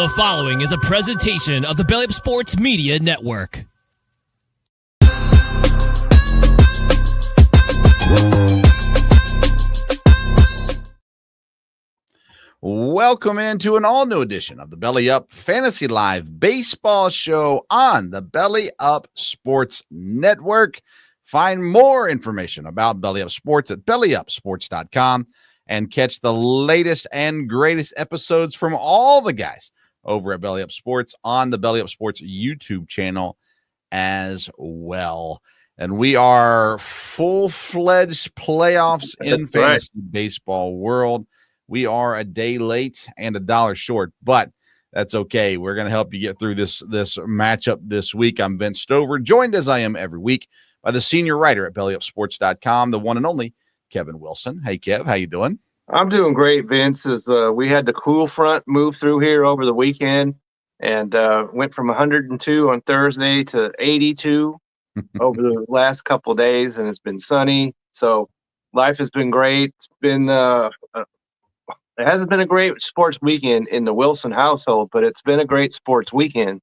The following is a presentation of the Belly Up Sports Media Network. Welcome into an all-new edition of the Belly Up Fantasy Live Baseball Show on the Belly Up Sports Network. Find more information about Belly Up Sports at bellyupsports.com and catch the latest and greatest episodes from all the guys over at Belly Up Sports on the Belly Up Sports YouTube channel as well. And we are full-fledged playoffs in fantasy baseball world. We are a day late and $1 short, but that's okay. We're going to help you get through this matchup this week. I'm Vince Stover, joined as I am every week by the senior writer at bellyupsports.com, the one and only Kevin Wilson. Hey, Kev, how you doing? I'm doing great, Vince. We had the cool front move through here over the weekend and went from 102 on Thursday to 82 over the last couple of days, and it's been sunny. So life has been great. It's been it hasn't been a great sports weekend in the Wilson household, but it's been a great sports weekend.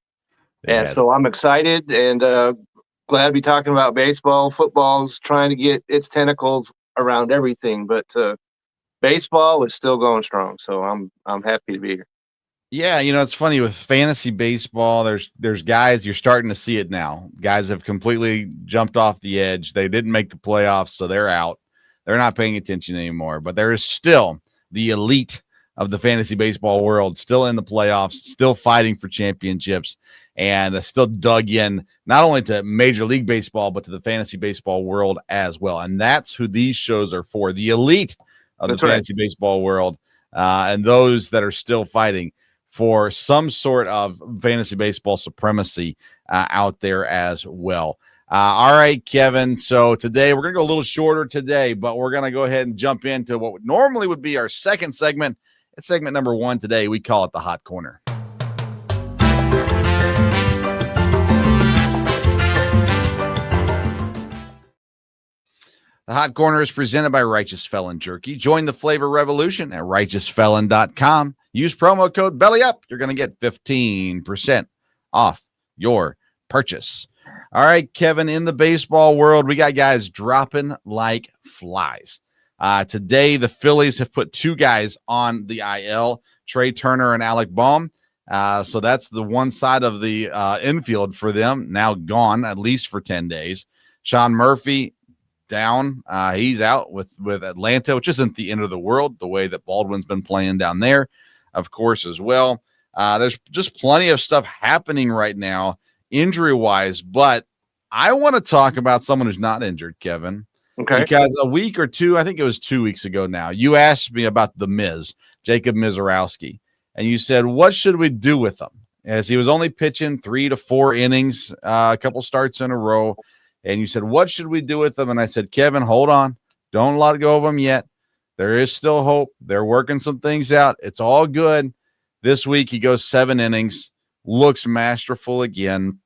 So I'm excited and glad to be talking about baseball. Football's trying to get its tentacles around everything, but baseball is still going strong. So I'm happy to be here. Yeah, you know, it's funny with fantasy baseball, there's guys, you're starting to see it now. Guys have completely jumped off the edge. They didn't make the playoffs, so they're out. They're not paying attention anymore, but there is still the elite of the fantasy baseball world still in the playoffs, still fighting for championships, and still dug in not only to Major League Baseball, but to the fantasy baseball world as well. And that's who these shows are for, the elite of the fantasy baseball world, and those that are still fighting for some sort of fantasy baseball supremacy out there as well. All right, Kevin. So today we're going to go a little shorter today, but we're going to go ahead and jump into what normally would be our second segment. It's segment number 1 today. We call it the Hot Corner. The Hot Corner is presented by Righteous Felon Jerky. Join the flavor revolution at righteousfelon.com. Use promo code BELLYUP. You're going to get 15% off your purchase. All right, Kevin, in the baseball world, we got guys dropping like flies. Today, the Phillies have put 2 guys on the IL, Trea Turner and Alec Bohm. So that's the one side of the infield for them, now gone, at least for 10 days. Sean Murphy down. He's out with Atlanta, which isn't the end of the world, the way that Baldwin's been playing down there, of course, as well. There's just plenty of stuff happening right now, injury-wise, but I want to talk about someone who's not injured, Kevin. Okay. Because a week or two, I think it was 2 weeks ago now, you asked me about the Miz, Jacob Mizorowski, and you said, what should we do with him? As he was only pitching 3 to 4 innings, a couple starts in a row, and you said, what should we do with him? And I said, Kevin, hold on. Don't let go of him yet. There is still hope. They're working some things out. It's all good. This week, he goes 7 innings, looks masterful again.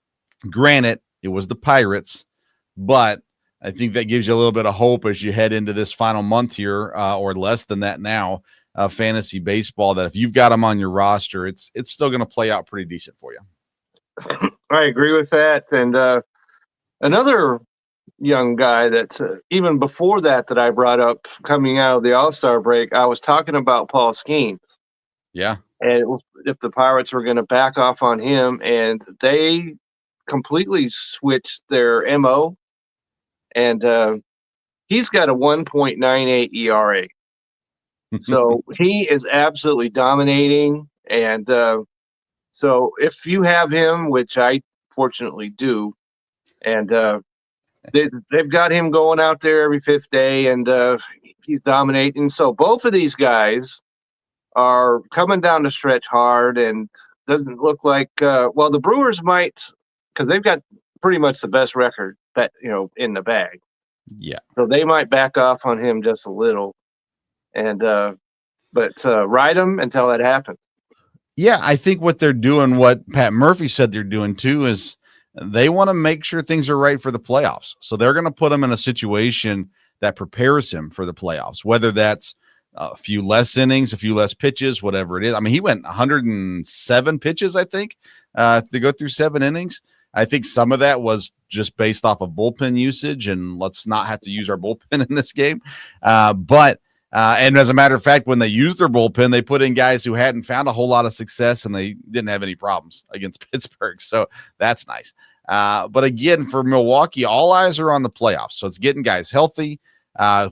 Granted, it was the Pirates, but I think that gives you a little bit of hope as you head into this final month here, or less than that now, fantasy baseball, that if you've got him on your roster, it's still going to play out pretty decent for you. I agree with that. And another young guy that's even before that I brought up coming out of the All-Star break, I was talking about Paul Skeens. Yeah. And if the Pirates were going to back off on him, and they completely switched their MO, and he's got a 1.98 ERA. So he is absolutely dominating. And so if you have him, which I fortunately do, and they've got him going out there every 5th day, and he's dominating. So both of these guys are coming down the stretch hard, and doesn't look like the Brewers might, because they've got pretty much the best record that in the bag. Yeah. So they might back off on him just a little, and but ride him until that happens. Yeah, I think what they're doing, what Pat Murphy said they're doing too, is they want to make sure things are right for the playoffs. So they're going to put him in a situation that prepares him for the playoffs, whether that's a few less innings, a few less pitches, whatever it is. I mean, he went 107 pitches, I think, to go through 7 innings. I think some of that was just based off of bullpen usage, and let's not have to use our bullpen in this game. And as a matter of fact, when they used their bullpen, they put in guys who hadn't found a whole lot of success, and they didn't have any problems against Pittsburgh. So that's nice. But again, for Milwaukee, all eyes are on the playoffs. So it's getting guys healthy,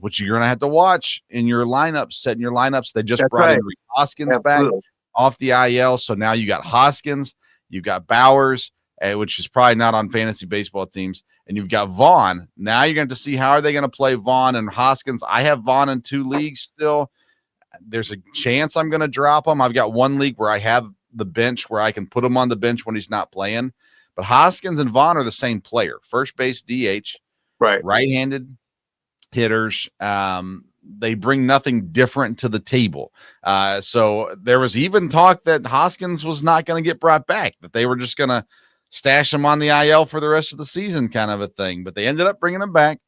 which you're going to have to watch in your lineups, setting your lineups. They just brought in Reese Hoskins back off the IL. So now you got Hoskins, you've got Bowers, which is probably not on fantasy baseball teams, and you've got Vaughn. Now you're going to see how are they going to play Vaughn and Hoskins. I have Vaughn in 2 leagues still. There's a chance I'm going to drop him. I've got 1 league where I have the bench where I can put him on the bench when he's not playing. But Hoskins and Vaughn are the same player. First base DH, right-handed hitters. They bring nothing different to the table. So there was even talk that Hoskins was not going to get brought back, that they were just going to stash him on the IL for the rest of the season kind of a thing. But they ended up bringing him back,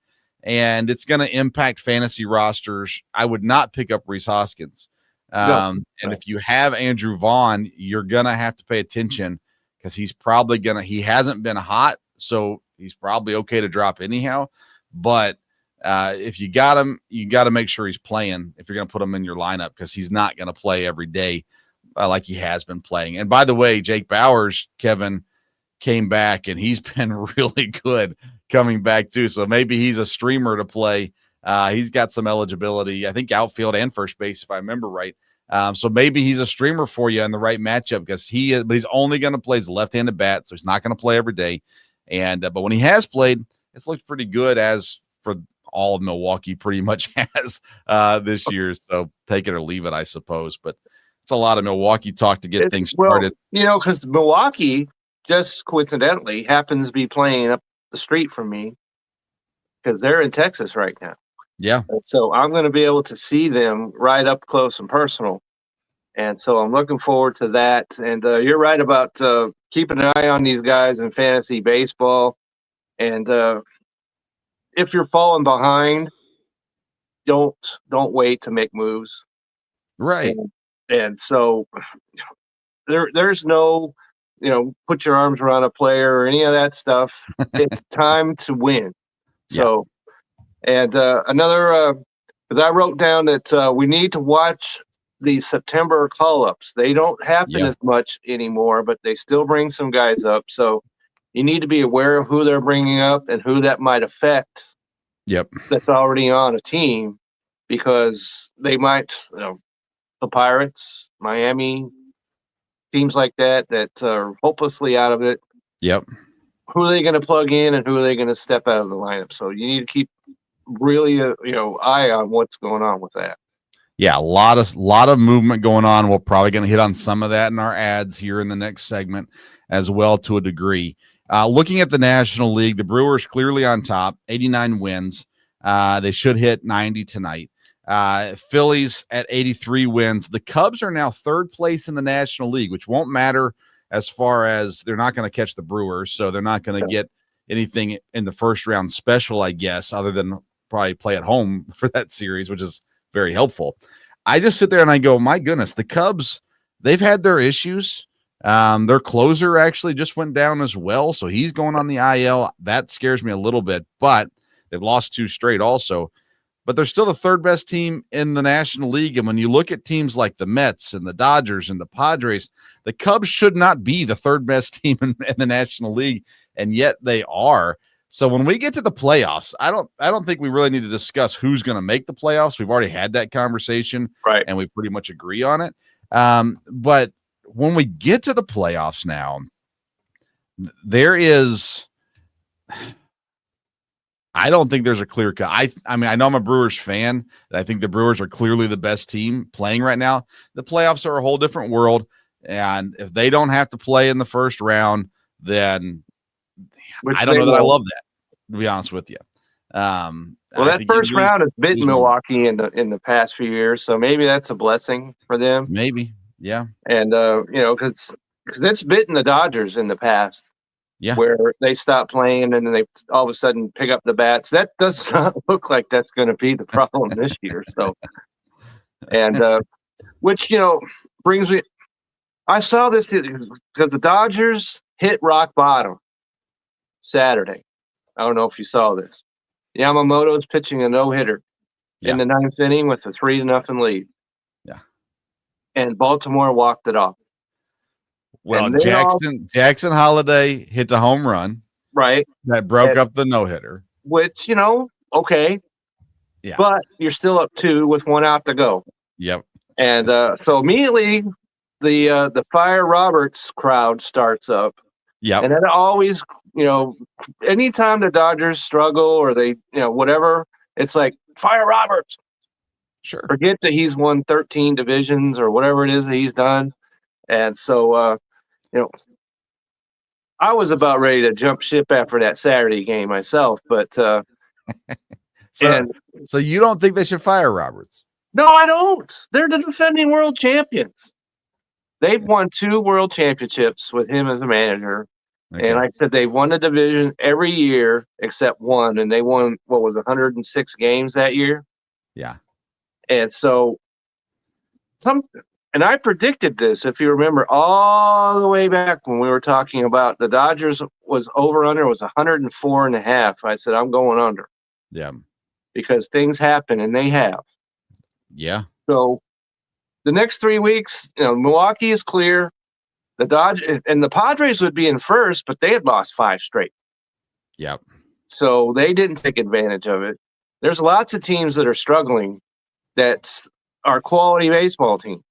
and it's going to impact fantasy rosters. I would not pick up Reese Hoskins. And if you have Andrew Vaughn, you're going to have to pay attention because he hasn't been hot, so he's probably okay to drop anyhow. But if you got him, you got to make sure he's playing if you're going to put him in your lineup, because he's not going to play every day like he has been playing. And by the way, Jake Bowers, Kevin, came back, and he's been really good coming back too. So maybe he's a streamer to play. He's got some eligibility, I think outfield and first base, if I remember right. So maybe he's a streamer for you in the right matchup, because but he's only going to play his left-handed bat. So he's not going to play every day. And, but when he has played, it's looked pretty good, as for all of Milwaukee pretty much has this year. So take it or leave it, I suppose. But it's a lot of Milwaukee talk to get things started. Well, because Milwaukee just coincidentally happens to be playing up the street from me, because they're in Texas right now. Yeah. And so I'm going to be able to see them right up close and personal. And so I'm looking forward to that. And you're right about keeping an eye on these guys in fantasy baseball. And if you're falling behind, don't wait to make moves. Right. And so there's no, put your arms around a player or any of that stuff. It's time to win. So, and another, because I wrote down that we need to watch the September call-ups. They don't happen as much anymore, but they still bring some guys up. So you need to be aware of who they're bringing up and who that might affect. That's already on a team, because they might, the Pirates, Miami, teams like that are hopelessly out of it. Who are they going to plug in, and who are they going to step out of the lineup? So you need to keep really eye on what's going on with that. Yeah, a lot of movement going on. We're probably going to hit on some of that in our ads here in the next segment as well, to a degree. Looking at the National League, the Brewers clearly on top, 89 wins. They should hit 90 tonight. Phillies at 83 wins. The Cubs are now 3rd place in the National League, which won't matter as far as they're not going to catch the Brewers, so they're not going to get anything in the first round special, I guess, other than probably play at home for that series, which is very helpful. I just sit there and I go, my goodness, the Cubs, they've had their issues. Their closer actually just went down as well, so he's going on the IL. That scares me a little bit, but they've lost 2 straight also. But they're still the 3rd best team in the National League. And when you look at teams like the Mets and the Dodgers and the Padres, the Cubs should not be the 3rd best team in the National League, and yet they are. So when we get to the playoffs, I don't think we really need to discuss who's going to make the playoffs. We've already had that conversation, and we pretty much agree on it. But when we get to the playoffs now, there is – I don't think there's a clear cut. I mean, I know I'm a Brewers fan, and I think the Brewers are clearly the best team playing right now. The playoffs are a whole different world, and if they don't have to play in the first round, then I don't know that I love that, to be honest with you. Well, that first round has bitten Milwaukee in the past few years, so maybe that's a blessing for them. Maybe, yeah. And because it's bitten the Dodgers in the past. Where they stop playing and then they all of a sudden pick up the bats. That does not look like that's going to be the problem this year. So, And which brings me. I saw this because the Dodgers hit rock bottom Saturday. I don't know if you saw this. Yamamoto's pitching a no-hitter in the 9th inning with a 3-0 lead. Yeah. And Baltimore walked it off. Well, Jackson Holiday hit the home run. Right. That broke up the no-hitter. Which, okay. Yeah. But you're still up 2 with 1 out to go. Yep. And so immediately the Fire Roberts crowd starts up. Yep. And it always, anytime the Dodgers struggle or they, whatever, it's like Fire Roberts. Sure. Forget that he's won 13 divisions or whatever it is that he's done. And so, I was about ready to jump ship after that Saturday game myself, but so you don't think they should fire Roberts? No, I don't. They're the defending world champions. They've won 2 world championships with him as a manager. Okay. And like I said, they've won the division every year except one, and they won 106 games that year. Yeah. And so and I predicted this, if you remember, all the way back when we were talking about the Dodgers was over-under was 104.5. I said, I'm going under. Yeah. Because things happen, and they have. Yeah. So the next 3 weeks, Milwaukee is clear. The Dodgers and the Padres would be in first, but they had lost 5 straight. Yep. So they didn't take advantage of it. There's lots of teams that are struggling that are quality baseball teams.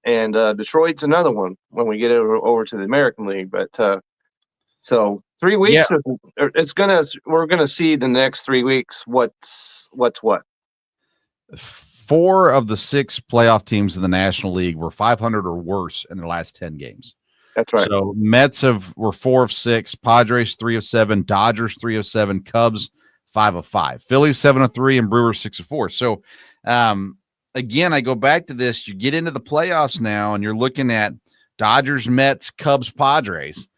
And Detroit's another one when we get over to the American League. But so 3 weeks, we're gonna see the next 3 weeks what's what. 4 of the 6 playoff teams in the National League were 500 or worse in their last 10 games. That's right. So Mets were 4 of 6, Padres 3 of 7, Dodgers 3 of 7, Cubs 5 of 5, Phillies 7 of 3, and Brewers 6 of 4. So again, I go back to this. You get into the playoffs now, and you're looking at Dodgers, Mets, Cubs, Padres.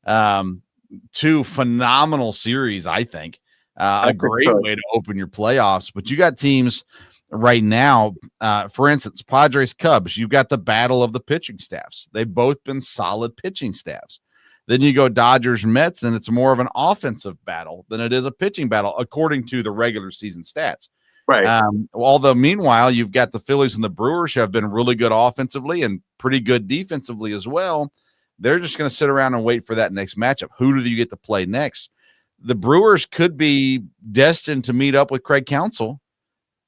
2 phenomenal series, I think. A great way to open your playoffs. But you got teams right now, for instance, Padres, Cubs, you've got the battle of the pitching staffs. They've both been solid pitching staffs. Then you go Dodgers, Mets, and it's more of an offensive battle than it is a pitching battle, according to the regular season stats. Right. Although, meanwhile, you've got the Phillies and the Brewers who have been really good offensively and pretty good defensively as well. They're just going to sit around and wait for that next matchup. Who do you get to play next? The Brewers could be destined to meet up with Craig Counsell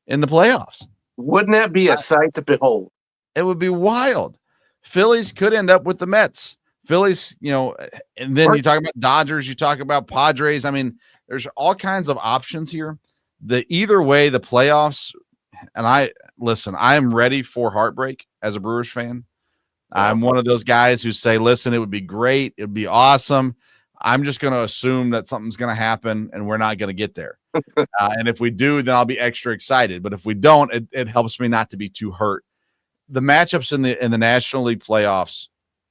in the playoffs. Wouldn't that be a sight to behold? It would be wild. Phillies could end up with the Mets. Phillies, and then you talk about Dodgers, you talk about Padres. I mean, there's all kinds of options here. Either way, the playoffs, and I am ready for heartbreak as a Brewers fan. Yeah. I'm one of those guys who say, listen, it would be great. It would be awesome. I'm just going to assume that something's going to happen and we're not going to get there. And if we do, then I'll be extra excited. But if we don't, it helps me not to be too hurt. The matchups in the National League playoffs,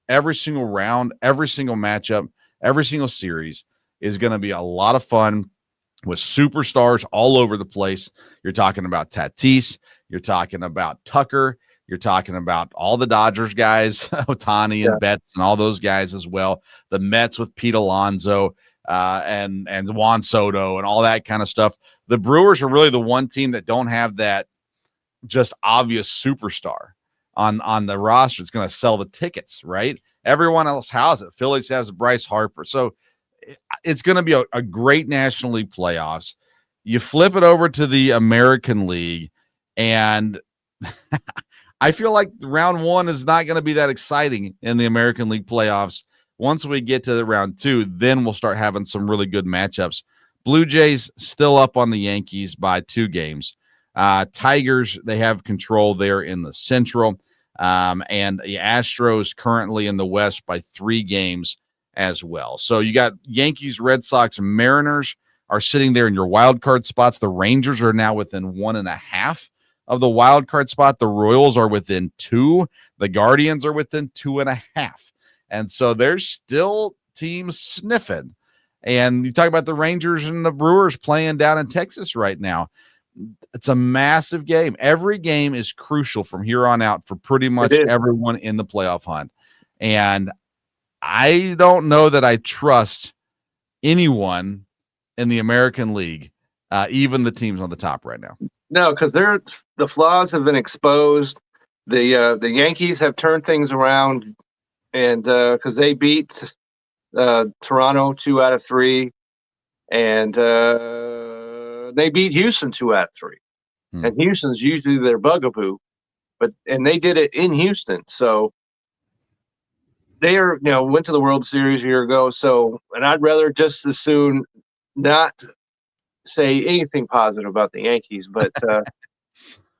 every single round, every single matchup, every single series is going to be a lot of fun with superstars all over the place. You're talking about Tatis. You're talking about Tucker. You're talking about all the Dodgers guys, Ohtani and Betts and all those guys as well. The Mets with Pete Alonso and Juan Soto and all that kind of stuff. The Brewers are really the one team that don't have that just obvious superstar on the roster. It's going to sell the tickets, right? Everyone else has it. Phillies has Bryce Harper. So it's going to be a great National League playoffs. You flip it over to the American League, and I feel like round 1 is not going to be that exciting in the American League playoffs. Once we get to the round 2, then we'll start having some really good matchups. Blue Jays still up on the Yankees by 2 games. Tigers, they have control there in the Central. And the Astros currently in the West by 3 games as well. So you got Yankees, Red Sox, and Mariners are sitting there in your wild card spots. The Rangers are now within 1.5 of the wild card spot. The Royals are within 2. The Guardians are within 2.5. And so there's still teams sniffing. And you talk about the Rangers and the Brewers playing down in Texas right now. It's a massive game. Every game is crucial from here on out for pretty much everyone in the playoff hunt. And I don't know that I trust anyone in the American League, even the teams on the top right now. No, because the flaws have been exposed. The Yankees have turned things around, and because they beat Toronto 2 out of 3, and they beat Houston 2 out of 3. And Houston's usually their bugaboo, and they did it in Houston. So they went to the World Series a year ago. So, and I'd rather just as soon not say anything positive about the Yankees, but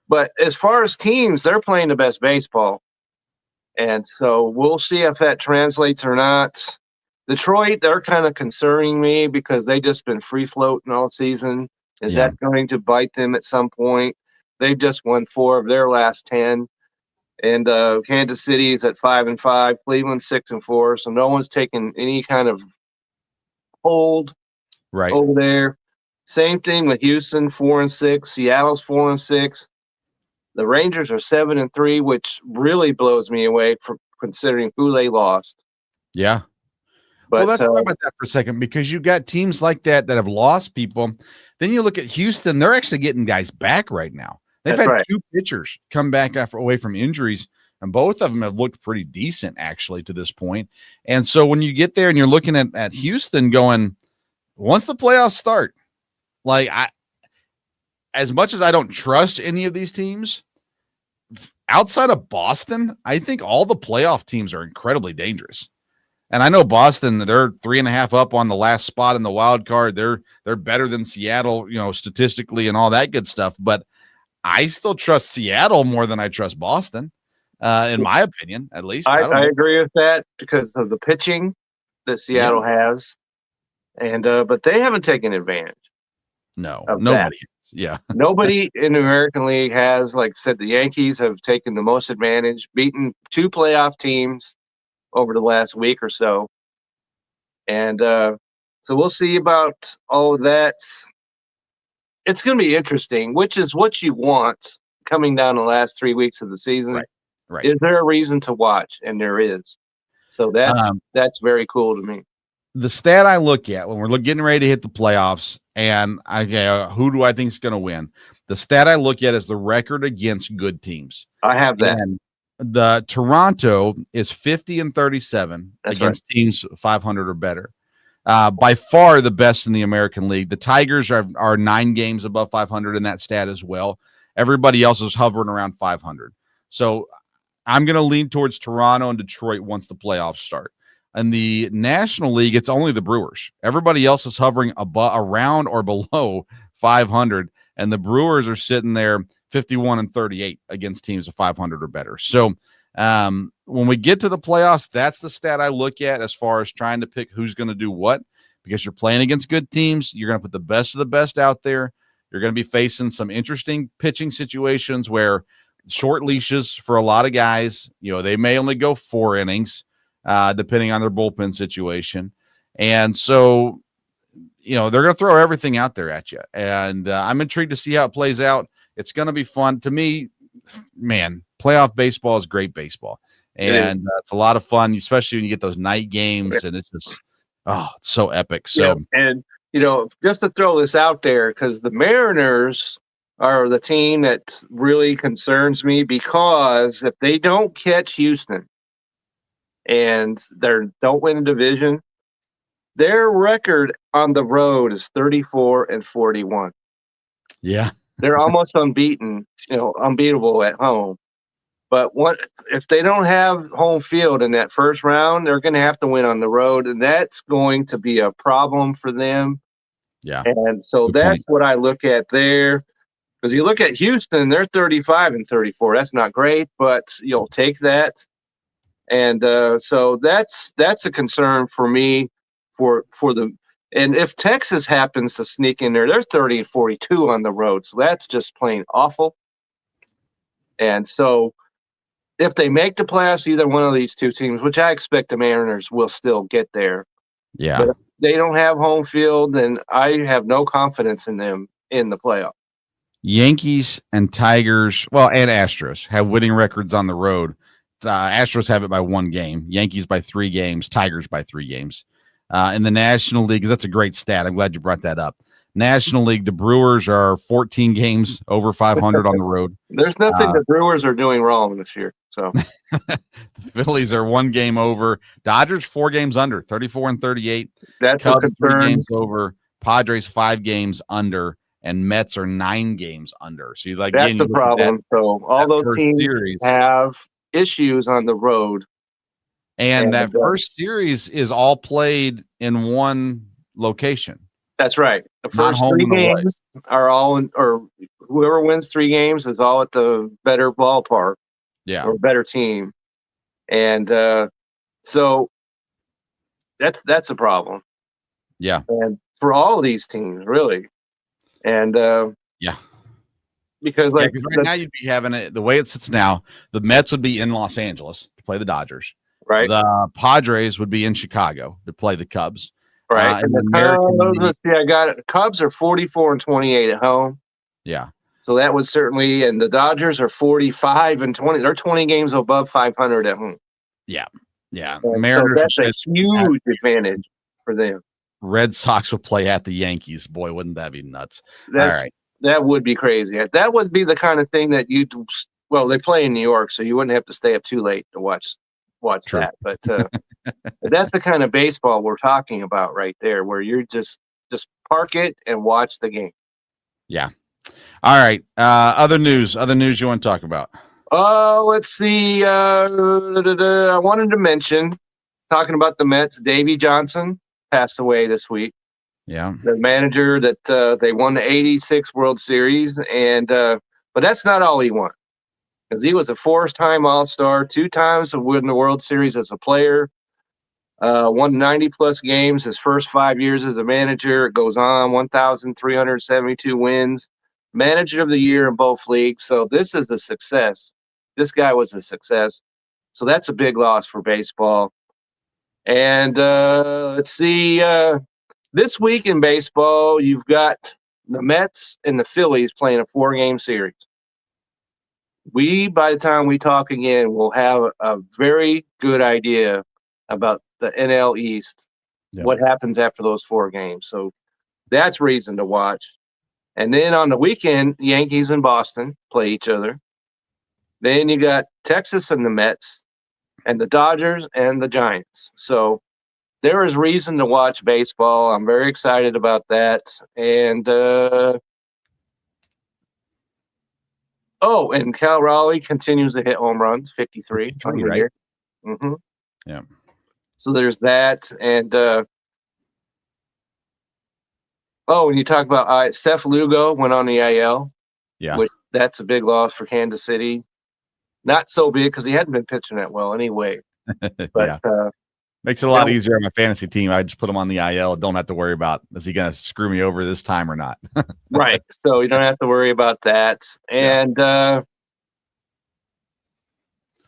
but as far as teams, they're playing the best baseball, and so we'll see if that translates or not. Detroit, they're kind of concerning me because they just been free floating all season. Is that going to bite them at some point? They've just won 4 of their last 10, and Kansas City is at 5-5, Cleveland 6-4, so no one's taking any kind of hold over there. Same thing with Houston, 4-6. Seattle's 4-6. The Rangers are 7-3, which really blows me away from considering who they lost. Yeah. But, well, let's talk about that for a second, because you got teams like that have lost people. Then you look at Houston; they're actually getting guys back right now. They've had 2 pitchers come back away from injuries, and both of them have looked pretty decent actually to this point. And so when you get there and you're looking at Houston, going, once the playoffs start. Like, as much as I don't trust any of these teams, outside of Boston, I think all the playoff teams are incredibly dangerous. And I know Boston, they're 3.5 up on the last spot in the wild card. They're better than Seattle, statistically and all that good stuff. But I still trust Seattle more than I trust Boston, in my opinion, at least. I agree with that because of the pitching that Seattle has. And but they haven't taken advantage. No, nobody. Yeah. Nobody in the American League has. Like I said, the Yankees have taken the most advantage, beaten 2 playoff teams over the last week or so. And so we'll see about all of that. It's going to be interesting, which is what you want coming down the last 3 weeks of the season. Right. Is there a reason to watch? And there is. So that's very cool to me. The stat I look at when we're getting ready to hit the playoffs, and who do I think is going to win? The stat I look at is the record against good teams. I have that. And the Toronto is 50-37 against teams 500 or better. By far the best in the American League. The Tigers are 9 games above 500 in that stat as well. Everybody else is hovering around 500. So I'm going to lean towards Toronto and Detroit once the playoffs start. In the National League, it's only the Brewers. Everybody else is hovering around or below 500, and the Brewers are sitting there 51-38 against teams of 500 or better. So when we get to the playoffs, that's the stat I look at as far as trying to pick who's going to do what, because you're playing against good teams. You're going to put the best of the best out there. You're going to be facing some interesting pitching situations where short leashes for a lot of guys. They may only go 4 innings. Depending on their bullpen situation. And so, they're going to throw everything out there at you. And I'm intrigued to see how it plays out. It's going to be fun. To me, man, playoff baseball is great baseball. And it's a lot of fun, especially when you get those night games. And it's just, it's so epic. So, and, just to throw this out there, because the Mariners are the team that really concerns me, because if they don't catch Houston, and they don't win a division, their record on the road is 34-41. Yeah. They're almost unbeaten, unbeatable at home. But if they don't have home field in that first round, they're going to have to win on the road, and that's going to be a problem for them. Yeah. And so that's what I look at there. Because you look at Houston, they're 35-34. That's not great, but you'll take that. And so that's a concern for me for the. And if Texas happens to sneak in there, they're 30-42 on the road. So that's just plain awful. And so if they make the playoffs, either one of these 2 teams, which I expect the Mariners will still get there. Yeah. But if they don't have home field, then I have no confidence in them in the playoffs. Yankees and Tigers, well, and Astros have winning records on the road. Astros have it by 1 game, Yankees by 3 games, Tigers by 3 games. In the National League, because that's a great stat. I'm glad you brought that up. National League, the Brewers are 14 games over 500 on the road. There's nothing the Brewers are doing wrong this year. So the Phillies are 1 game over. Dodgers 4 games under, 34 and 38. That's Cubs, a concern. 3 games over. Padres 5 games under, and Mets are 9 games under. So you that's a problem. So all those teams have issues on the road. And that first series is all played in one location. That's right. The first 3 games are all in, or whoever wins 3 games is all at the better ballpark. Yeah. Or better team. And so that's a problem. Yeah. And for all of these teams, really. And because right now you'd be having it the way it sits now, the Mets would be in Los Angeles to play the Dodgers. Right. The Padres would be in Chicago to play the Cubs. Right. And I got it. Cubs are 44 and 28 at home. Yeah. So that would certainly, and the Dodgers are 45 and 20. They're 20 games above 500 at home. Yeah. Yeah. Mariners, so that's a huge advantage for them. Red Sox will play at the Yankees. Boy, wouldn't that be nuts? All right. That would be crazy. That would be the kind of thing that they play in New York, so you wouldn't have to stay up too late to watch True. That. But that's the kind of baseball we're talking about right there, where you're just park it and watch the game. Yeah. All right. Other news you want to talk about? Let's see. I wanted to mention, talking about the Mets, Davey Johnson passed away this week. Yeah. The manager that they won the 86 World Series. And but that's not all he won. Because he was a 4-time All-Star, 2 times to win the World Series as a player, won 90-plus games his first 5 years as a manager. It goes on, 1,372 wins, manager of the year in both leagues. So this is a success. This guy was a success. So that's a big loss for baseball. And let's see. This week in baseball, you've got the Mets and the Phillies playing a 4-game series. By the time we talk again, will have a very good idea about the NL East, what happens after those 4 games. So that's reason to watch. And then on the weekend, Yankees and Boston play each other. Then you got Texas and the Mets, and the Dodgers and the Giants. So there is reason to watch baseball. I'm very excited about that. And and Cal Raleigh continues to hit home runs, 53 on the year. Mm-hmm. Yeah. So there's that. And when you talk about Seth Lugo went on the IL. Yeah. Which that's a big loss for Kansas City. Not so big because he hadn't been pitching that well anyway. But makes it a lot easier on my fantasy team. I just put him on the IL. Don't have to worry about, is he going to screw me over this time or not? Right. So you don't have to worry about that. And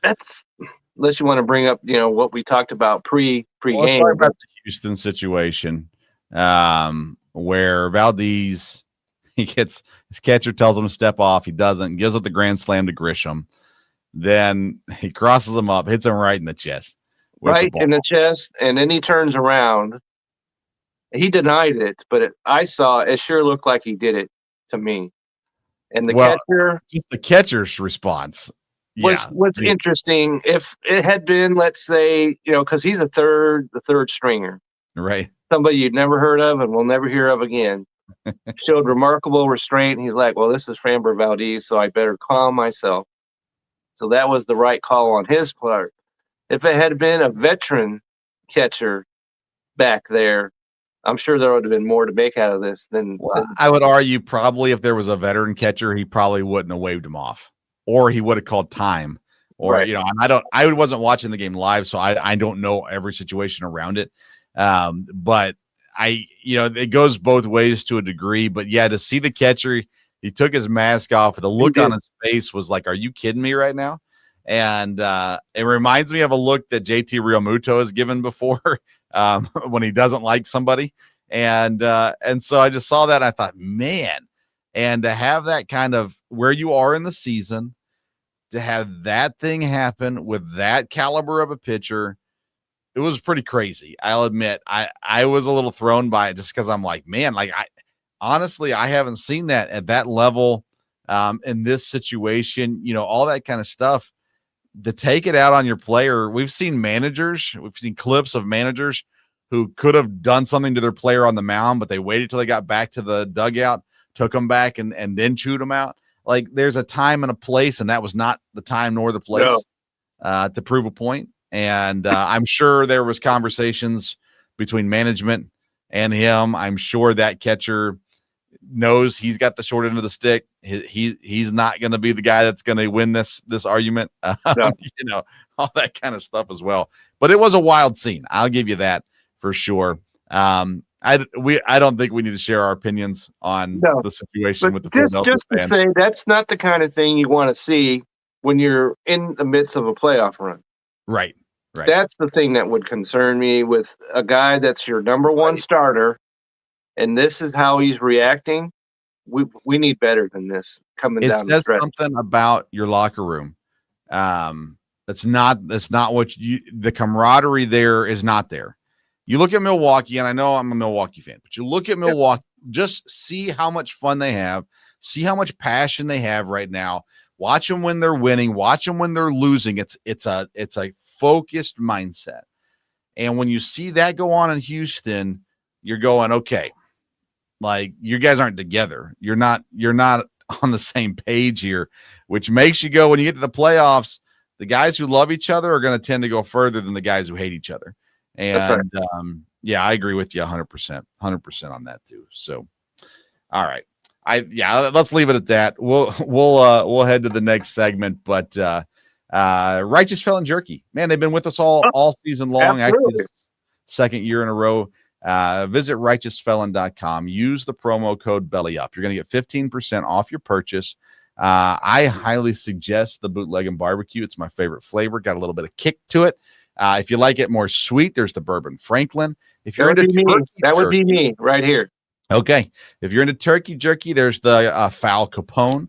that's, unless you want to bring up, what we talked about pre-game. Let's talk about the Houston situation where Valdez, his catcher tells him to step off. He doesn't. Gives up the grand slam to Grisham. Then he crosses him up, hits him right in the chest. Right in the chest, and then he turns around. He denied it, but I saw it sure looked like he did it to me. And the catcher, just the catcher's response was interesting. If it had been, let's say, because he's the third stringer, right? Somebody you'd never heard of and will never hear of again. Showed remarkable restraint. He's like, well, this is Framber Valdez, so I better calm myself. So that was the right call on his part. If it had been a veteran catcher back there, I'm sure there would have been more to make out of this than. I would argue probably if there was a veteran catcher, he probably wouldn't have waved him off, or he would have called time, or I wasn't watching the game live, so I don't know every situation around it. But it goes both ways to a degree. But to see the catcher, he took his mask off. The look on his face was like, "Are you kidding me right now?" And it reminds me of a look that JT Realmuto has given before when he doesn't like somebody. And so I just saw that and I thought, man. And to have that kind of where you are in the season, to have that thing happen with that caliber of a pitcher, it was pretty crazy. I'll admit, I was a little thrown by it just because I'm like, man, like honestly, I haven't seen that at that level in this situation, all that kind of stuff. To take it out on your player, we've seen clips of managers who could have done something to their player on the mound, but they waited till they got back to the dugout, took them back, and then chewed them out. Like there's a time and a place, and that was not the time nor the place to prove a point. And I'm sure there was conversations between management and him. I'm sure that catcher knows he's got the short end of the stick. He's not going to be the guy that's going to win this argument. All that kind of stuff as well. But it was a wild scene. I'll give you that for sure. I don't think we need to share our opinions on the situation with the Philadelphia just to say that's not the kind of thing you want to see when you're in the midst of a playoff run. Right. That's the thing that would concern me with a guy that's your number one starter, and this is how he's reacting. We need better than this coming down the stretch. It says something about your locker room. That's not what the camaraderie there is not there. You look at Milwaukee, and I know I'm a Milwaukee fan, but you look at Milwaukee, just see how much fun they have, see how much passion they have right now. Watch them when they're winning, watch them when they're losing. It's a focused mindset. And when you see that go on in Houston, you're going, okay, like you guys aren't together. You're not on the same page here, which makes you go when you get to the playoffs, the guys who love each other are going to tend to go further than the guys who hate each other. And I agree with you 100% on that too. So, all right. Let's leave it at that. We'll head to the next segment, but Righteous Felon Jerky, man, they've been with us all season long. Absolutely. Actually, second year in a row. Visit righteousfelon.com. Use the promo code BELLYUP. You're going to get 15% off your purchase. I highly suggest the bootleg and barbecue. It's my favorite flavor. Got a little bit of kick to it. If you like it more sweet, there's the bourbon Franklin. If you're into that would be me right here. Okay. If you're into turkey jerky, there's the Foul Capone.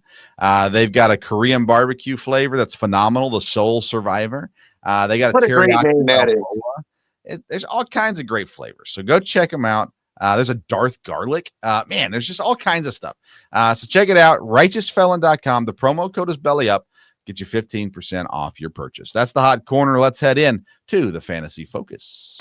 They've got a Korean barbecue flavor that's phenomenal, the Soul Survivor. They got what a great name that is. There's all kinds of great flavors. So go check them out. There's a Darth Garlic. Man, there's just all kinds of stuff. So check it out. RighteousFelon.com. The promo code is BELLYUP. Get you 15% off your purchase. That's the hot corner. Let's head in to the Fantasy Focus.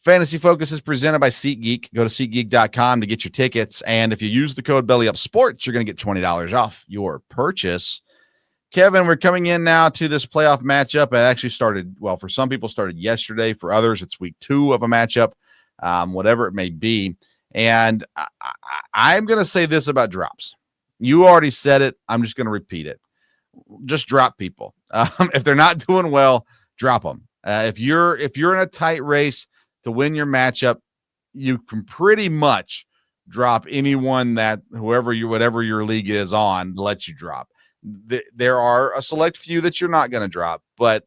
Fantasy Focus is presented by SeatGeek. Go to SeatGeek.com to get your tickets. And if you use the code BELLYUPSports, you're going to get $20 off your purchase. Kevin, we're coming in now to this playoff matchup. It actually started, for some people started yesterday. For others, it's week 2 of a matchup, whatever it may be. And I'm going to say this about drops. You already said it. I'm just going to repeat it. Just drop people. If they're not doing well, drop them. If you're in a tight race to win your matchup, you can pretty much drop anyone that whatever your league is on to let you drop. There are a select few that you're not going to drop, but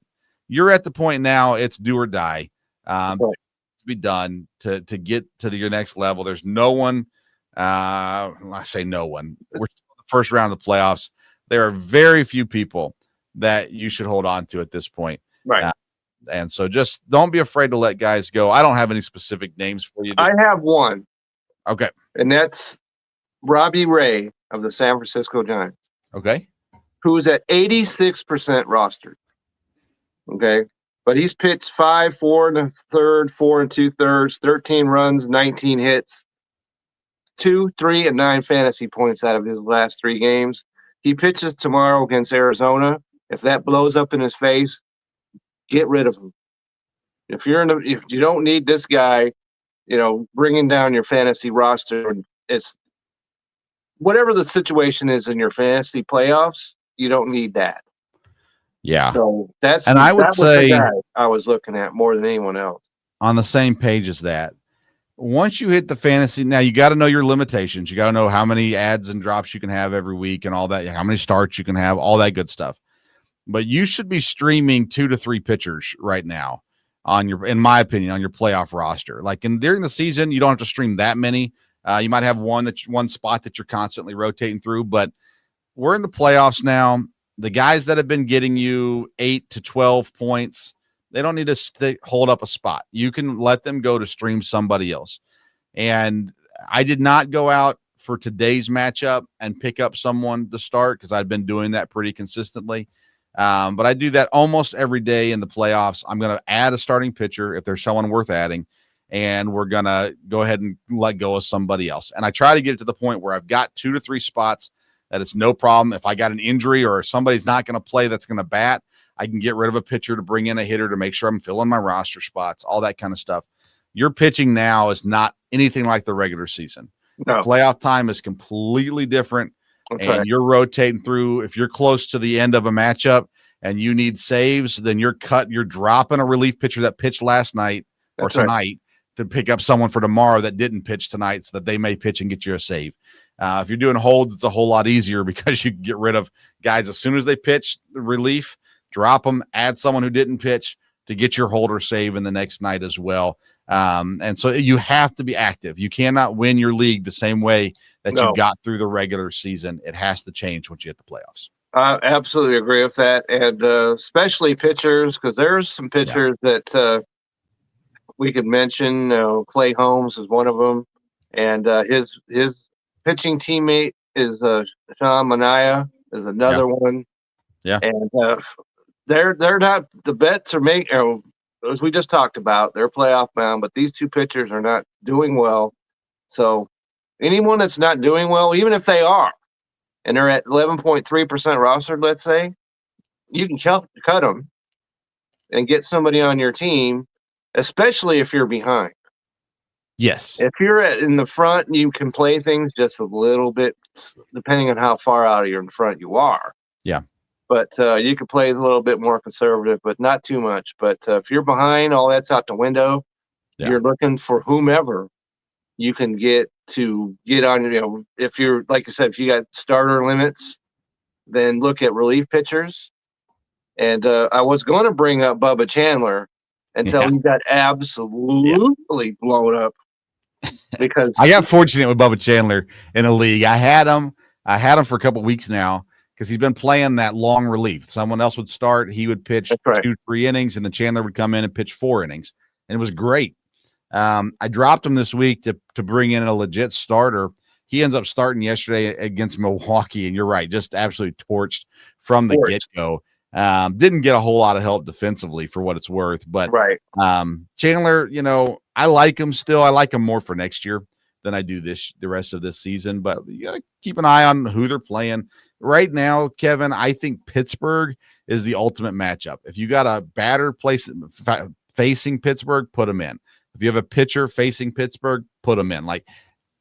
you're at the point now it's do or die. Be done to get to your next level. There's no one. I say no one. We're still in the first round of the playoffs. There are very few people that you should hold on to at this point. Right. And so just don't be afraid to let guys go. I don't have any specific names for you. I have one. Okay. And that's Robbie Ray of the San Francisco Giants. Okay. Who's at 86% rostered. Okay. But he's pitched 5, 4 1/3, 4 2/3, 13 runs, 19 hits, 2, 3, and 9 fantasy points out of his last 3 games. He pitches tomorrow against Arizona. If that blows up in his face, get rid of him. If you don't need this guy, bringing down your fantasy roster, it's whatever the situation is in your fantasy playoffs. You don't need that. Yeah. So I would say the guy I was looking at more than anyone else. On the same page as that. Once you hit the fantasy, now you got to know your limitations. You got to know how many ads and drops you can have every week and all that, how many starts you can have, all that good stuff. But you should be streaming 2 to 3 pitchers right now. in my opinion, on your playoff roster. Like during the season, you don't have to stream that many. You might have one spot that you're constantly rotating through, but we're in the playoffs now. The guys that have been getting you 8 to 12 points, they don't need to hold up a spot. You can let them go to stream somebody else. And I did not go out for today's matchup and pick up someone to start because I've been doing that pretty consistently. But I do that almost every day in the playoffs. I'm going to add a starting pitcher if there's someone worth adding, and we're going to go ahead and let go of somebody else. And I try to get it to the point where I've got 2 to 3 spots that it's no problem. If I got an injury or somebody's not going to play that's going to bat, I can get rid of a pitcher to bring in a hitter to make sure I'm filling my roster spots, all that kind of stuff. Your pitching now is not anything like the regular season. No. Playoff time is completely different. Okay. And you're rotating through. If you're close to the end of a matchup and you need saves, then you're dropping a relief pitcher that pitched last night or tonight to pick up someone for tomorrow that didn't pitch tonight so that they may pitch and get you a save. If you're doing holds, it's a whole lot easier because you can get rid of guys as soon as they pitch the relief, drop them, add someone who didn't pitch to get your holder save in the next night as well. And so you have to be active. You cannot win your league the same way that you got through the regular season. It has to change once you hit the playoffs. I absolutely agree with that. And especially pitchers, because there's some pitchers that we could mention. Clay Holmes is one of them. And his pitching teammate is Sean Manaea is another one. Yeah. And they're not, the bets are making, as we just talked about, they're playoff bound, but these two pitchers are not doing well. So anyone that's not doing well, even if they are, and they're at 11.3% rostered, let's say, you can cut them and get somebody on your team, especially if you're behind. Yes. If you're in the front, you can play things just a little bit, depending on how far out of your in front you are. Yeah. But you can play a little bit more conservative, but not too much. But if you're behind, all that's out the window. Yeah. You're looking for whomever you can get on. If you're, like I said, if you got starter limits, then look at relief pitchers. And I was going to bring up Bubba Chandler until he got absolutely blown up. Because I got fortunate with Bubba Chandler in a league. I had him for a couple of weeks now because he's been playing that long relief. Someone else would start, he would pitch 2-3 innings, and then Chandler would come in and pitch 4 innings, and it was great. I dropped him this week to bring in a legit starter. He ends up starting yesterday against Milwaukee, and you're right, just absolutely torched from the get-go. Didn't get a whole lot of help defensively for what it's worth, but Chandler, I like him still. I like him more for next year than I do the rest of this season, but you got to keep an eye on who they're playing. Right now, Kevin, I think Pittsburgh is the ultimate matchup. If you got a batter facing Pittsburgh, put him in. If you have a pitcher facing Pittsburgh, put him in. Like,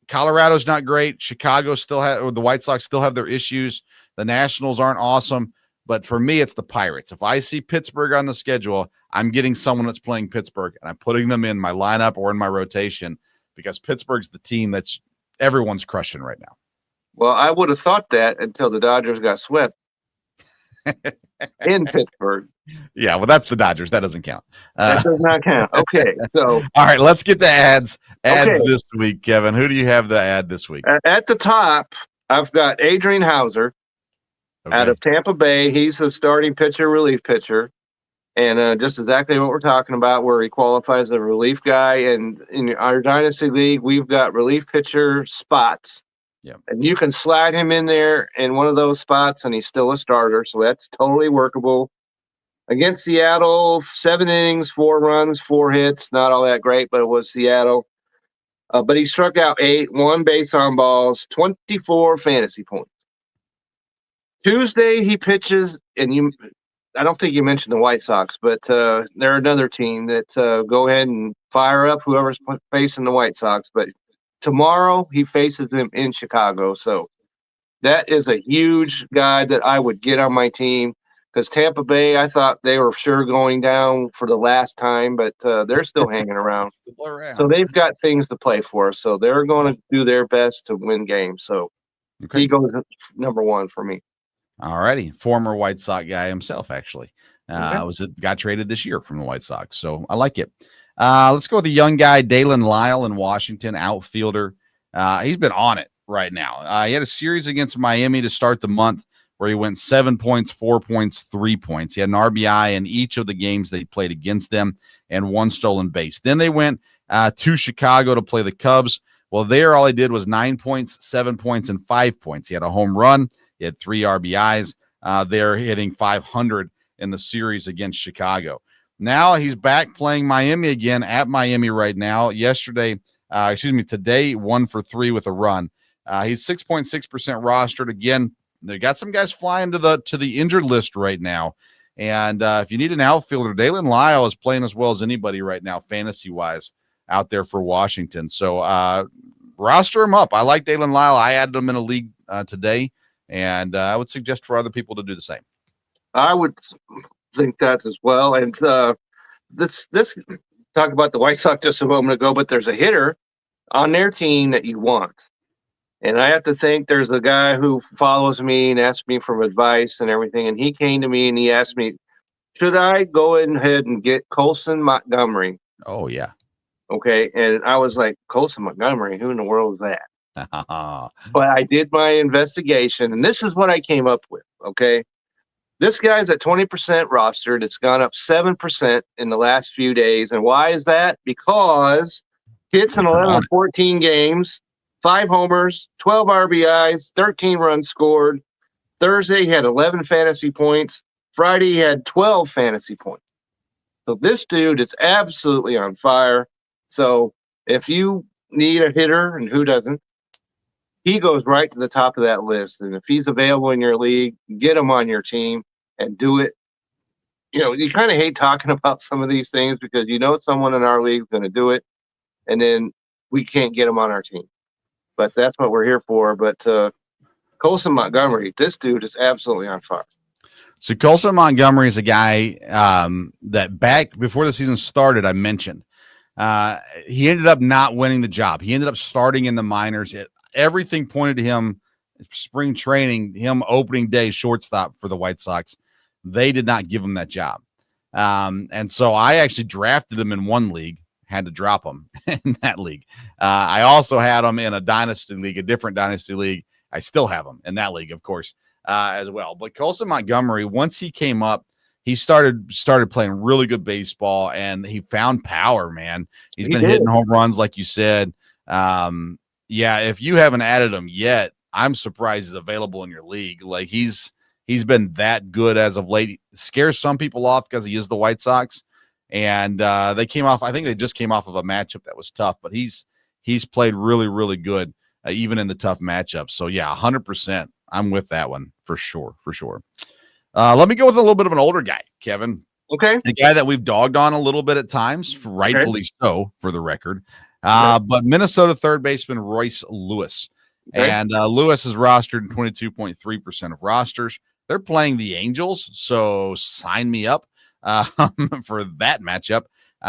Colorado's not great. Chicago the White Sox still have their issues. The Nationals aren't awesome. But for me, it's the Pirates. If I see Pittsburgh on the schedule, I'm getting someone that's playing Pittsburgh, and I'm putting them in my lineup or in my rotation because Pittsburgh's the team that's everyone's crushing right now. Well, I would have thought that until the Dodgers got swept in Pittsburgh. Yeah, well, that's the Dodgers. That doesn't count. That does not count. Okay, so. All right, let's get the ads this week, Kevin. Who do you have the ad this week? At the top, I've got Adrian Hauser. Okay. Out of Tampa Bay. He's the starting pitcher, relief pitcher, and just exactly what we're talking about, where he qualifies as a relief guy. And in our Dynasty League, we've got relief pitcher spots. Yeah. And you can slide him in there in one of those spots, and he's still a starter, so that's totally workable. Against Seattle, 7 innings, 4 runs, 4 hits. Not all that great, but it was Seattle. But he struck out 8, 1 base on balls, 24 fantasy points. Tuesday he pitches, and I don't think you mentioned the White Sox, but they're another team that go ahead and fire up whoever's facing the White Sox. But tomorrow he faces them in Chicago. So that is a huge guy that I would get on my team because Tampa Bay, I thought they were sure going down for the last time, but they're still hanging around. So they've got things to play for. So they're going to do their best to win games. So he goes number 1 for me. All righty. Former White Sox guy himself, actually. Got traded this year from the White Sox. So I like it. Let's go with the young guy, Dalen Lyle in Washington, outfielder. He's been on it right now. He had a series against Miami to start the month where he went 7 points, 4 points, 3 points. He had an RBI in each of the games they played against them and 1 stolen base. Then they went to Chicago to play the Cubs. Well, there all he did was 9 points, 7 points, and 5 points. He had a home run. He had 3 RBIs. They're hitting 500 in the series against Chicago. Now he's back playing Miami again at Miami right now. Today, 1 for 3 with a run. He's 6.6% rostered. Again, they got some guys flying to the injured list right now. And if you need an outfielder, Dalen Lyle is playing as well as anybody right now, fantasy-wise, out there for Washington. So roster him up. I like Dalen Lyle. I added him in a league today, and I would suggest for other people to do the same. I would think that as well. And this talk about the White Sox just a moment ago, but there's a hitter on their team that you want. And I have to think there's a guy who follows me and asks me for advice and everything. And he came to me and he asked me, should I go ahead and get Colson Montgomery? Oh, yeah. Okay. And I was like, Colson Montgomery, who in the world is that? But I did my investigation, and this is what I came up with. Okay. This guy's at 20% rostered. It's gone up 7% in the last few days. And why is that? Because hits in 11 14 games, 5 homers, 12 RBIs, 13 runs scored. Thursday, he had 11 fantasy points. Friday, he had 12 fantasy points. So this dude is absolutely on fire. So if you need a hitter, and who doesn't, he goes right to the top of that list. And if he's available in your league, get him on your team and do it. You know, you kind of hate talking about some of these things because you know someone in our league is going to do it, and then we can't get him on our team. But that's what we're here for. But Colson Montgomery, this dude is absolutely on fire. So Colson Montgomery is a guy that back before the season started, I mentioned. He ended up not winning the job. He ended up starting in the minors. Everything pointed to him, spring training, him opening day shortstop for the White Sox. They did not give him that job. And so I actually drafted him in one league, had to drop him in that league. I also had him in a dynasty league, a different dynasty league. I still have him in that league, of course, as well. But Colson Montgomery, once he came up, he started playing really good baseball, and he found power, man. He's been hitting home runs, like you said. Yeah, if you haven't added him yet, I'm surprised he's available in your league. Like he's been that good as of late. It scares some people off because he is the White Sox, and they came off. I think they just came off of a matchup that was tough, but he's played really, really good even in the tough matchups. So yeah, 100%. I'm with that one for sure. Let me go with a little bit of an older guy, Kevin. Okay. The guy that we've dogged on a little bit at times, rightfully so, for the record. But Minnesota third baseman Royce Lewis. Okay. And Lewis is rostered in 22.3% of rosters. They're playing the Angels, so sign me up for that matchup.